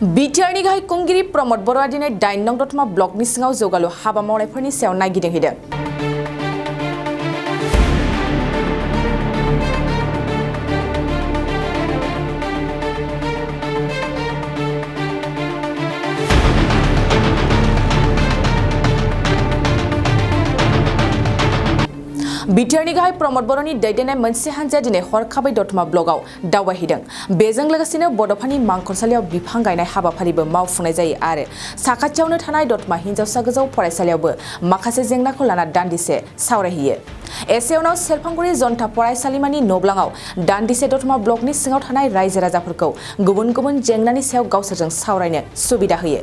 बिटिआरनि गाहाय खुंगिरि प्रमद बर'आ दिनै 8 नं दतमा ब्लकनि सिङाव जौगालु हाबा मावनायफोरनि सायाव नायगिदिंहैदों। बिटिआरनि गाहाय प्रमद बर'नि दैदेननाय मोनसे हानजाया दिनै हरखाबै दतमा ब्लकआव दावबायहैदों। बेजों लोगोसेनो बड'फानि मांखरसालियाव बिफां गायनाय हाबाफारिबो मावफुंनाय जायो आरो साखाथियावनो थानाय दतमा हिनजावसा गोजौ फरायसालियावबो माखासे जेंनाखौ लाना दान्दिसे सावरायहैयो। एसे उनाव सेरफांगुरि जनता फरायसालिमानि नब्लाङाव दान्दिसे दतमा ब्लकनि सिङाव थानाय रायजो राजाफोरखौ गुबुन गुबुन जेंनानि सायाव गावसोरजों सावरायनो सुबिदा होयो।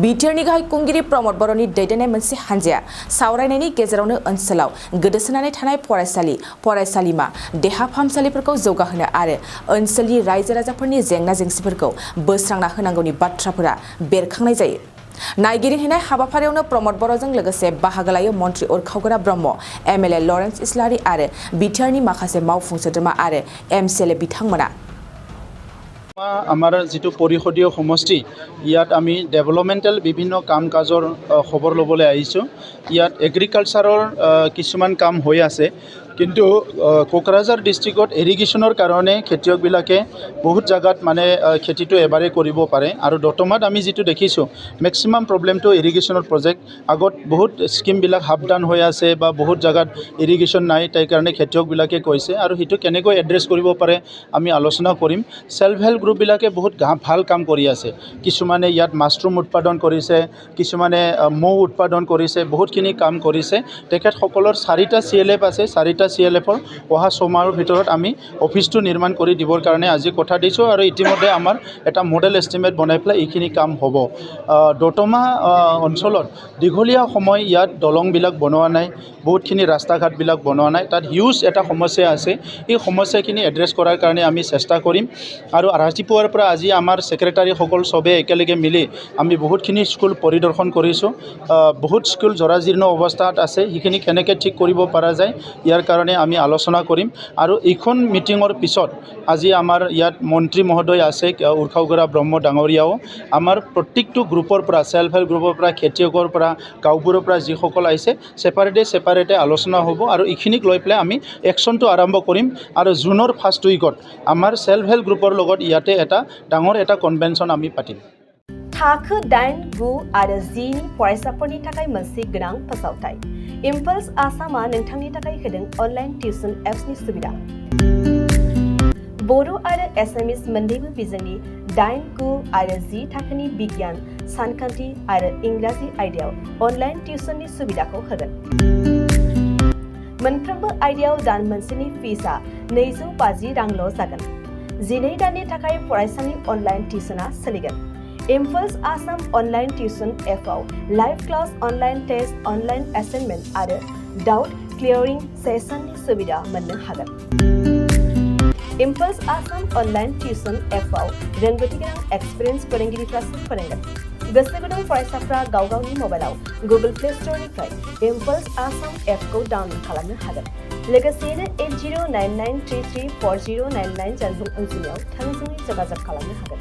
बिटिआरनि गाहाय खुंगिरि प्रमद बर'नि दैदेननाय मोनसे हानजाया सावरायनायनि गेजेरावनो ओनसोलाव गोदोसोनानै थानाय फरायसालि, फरायसालिमा, देहा फाहामसालिफोरखौ जौगाहोनो आरो ओनसोलनि रायजो राजाफोरनि जेंना जेंसिफोरखौ बोस्रांना होनांगौनि बाथ्राफोरा बेरखांनाय जायो। नायगिरिहैनाय हाबाफारियावनो प्रमद बर'जों लोगोसे बाहागो लायो मन्त्रि उरखावगोरा ब्रह्म, एमएलए लरेन्स इस्लारि आरो बिटिआरनि माखासे मावफुं सोद्रोमा आरो एमसिएलए बिथांमोना। আমাৰ যিটো পৰিষদীয় সমষ্টি ইয়াত আমি ডেভেলপমেণ্টেল বিভিন্ন কাম কাজৰ খবৰ ল'বলৈ আহিছোঁ। ইয়াত এগ্ৰিকালচাৰৰ কিছুমান কাম হৈ আছে, কিন্তু কোকৰাঝাৰ ডিষ্ট্ৰিক্টত ইৰিগেশ্যনৰ কাৰণে খেতিয়কবিলাকে বহুত জাগাত মানে খেতিটো এবাৰে কৰিব পাৰে আৰু দতমাত আমি যিটো দেখিছোঁ মেক্সিমাম প্ৰব্লেমটো ইৰিগেশ্যনৰ প্ৰজেক্ট। আগত বহুত স্কিমবিলাক হাফ ডাউন হৈ আছে বা বহুত জাগাত ইৰিগেশ্যন নাই, তাৰ কাৰণে খেতিয়কবিলাকে কৈছে আৰু সেইটো কেনেকৈ এড্ৰেছ কৰিব পাৰে আমি আলোচনা কৰিম। সেল্ফ হেল্প গ্ৰুপবিলাকে বহুত ভাল কাম কৰি আছে। কিছুমানে ইয়াত মাছৰুম উৎপাদন কৰিছে, কিছুমানে মৌ উৎপাদন কৰিছে, বহুতখিনি কাম কৰিছে। তেখেতসকলৰ 4টা CLF আছে। 4টা CLFৰ অহা 6 মাহৰ ভিতৰত আমি অফিচটো নিৰ্মাণ কৰি দিবৰ কাৰণে আজি কথা দিছোঁ আৰু ইতিমধ্যে আমাৰ এটা মডেল এষ্টিমেট বনাই পেলাই এইখিনি কাম হ'ব। দতমা অঞ্চলত দীঘলীয়া সময় ইয়াত দলংবিলাক বনোৱা নাই, বহুতখিনি ৰাস্তা ঘাটবিলাক বনোৱা নাই। তাত হিউজ এটা সমস্যা আছে। এই সমস্যাখিনি এড্ৰেছ কৰাৰ কাৰণে আমি চেষ্টা কৰিম আৰু ৰাতিপুৱাৰ পৰা আজি আমাৰ ছেক্ৰেটাৰীসকল চবে একেলগে মিলি আমি বহুতখিনি স্কুল পৰিদৰ্শন কৰিছোঁ। বহুত স্কুল জৰাজীৰ্ণ অৱস্থাত আছে, সেইখিনি কেনেকৈ ঠিক কৰিব পৰা যায় ইয়াৰ কাৰণে আমি আলোচনা কৰিম। আৰু এইখন মিটিঙৰ পিছত আজি আমাৰ ইয়াত মন্ত্ৰী মহোদয় আছে, উৰখাওগৰা ব্ৰহ্ম ডাঙৰীয়াও আমাৰ প্ৰত্যেকটো গ্ৰুপৰ পৰা, সেল্ফ হেল্প গ্ৰুপৰ পৰা, খেতিয়কৰ পৰা, গাঁওবোৰৰ পৰা যিসকল আহিছে ছেপাৰেটে আলোচনা হ'ব আৰু এইখিনিক লৈ পেলাই আমি একশ্যনটো আৰম্ভ কৰিম। আৰু জুনৰ ফাৰ্ষ্ট উইকত আমাৰ সেল্ফ হেল্প গ্ৰুপৰ লগত ইয়াতে এটা ডাঙৰ এটা কনভেনশ্যন আমি পাতিম। थाखो 8, 9 आरो 10 नि फरायसाफोरनि थाखाय मोनसे गोनां फोसावथाय। इम्पल्स आसामआ नोंथांनि थाखाय होदों अनलाइन टिउसन एप्सनि सुबिदा। बर' आरो एसामिस मोन्नैबो बिजोंनि 8, 9 आरो 10 थाखोनि बिगियान, सानखान्थि आरो इंराजि आयदायाव अनलाइन टिउसननि सुबिदाखौ होगोन। मोनफ्रोमबो आयदायाव दान मोनसेनि फिसआ 250 रांल' जागोन। 12 दाननि थाखाय फरायसानि अनलाइन टिउसना सोलिगोन। इम्पल्स आसाम अनलाइन टिउसन एपआव live class, online test, online assignment आरो डाउट क्लियरिंग सेसननि सुबिदा मोननो हागोन। इम्पल्स आसाम अनलाइन टिउसन एपआव रोंगौथि गोनां एक्सपिरियेन्स फोरोंगिरिफ्रासो फोरोंगोन। गोसो गुदुं फरायसाफ्रा गाव गावनि मबाइलाव गुगल प्ले स्ट'रनिफ्राय इम्पल्स आसाम एपखौ डाउनल'ड खालामनो हागोन। लोगोसेयैनो 8099334099 जानबुं अनजिमायाव थोंजोङै जगाजग खालामनो हागोन।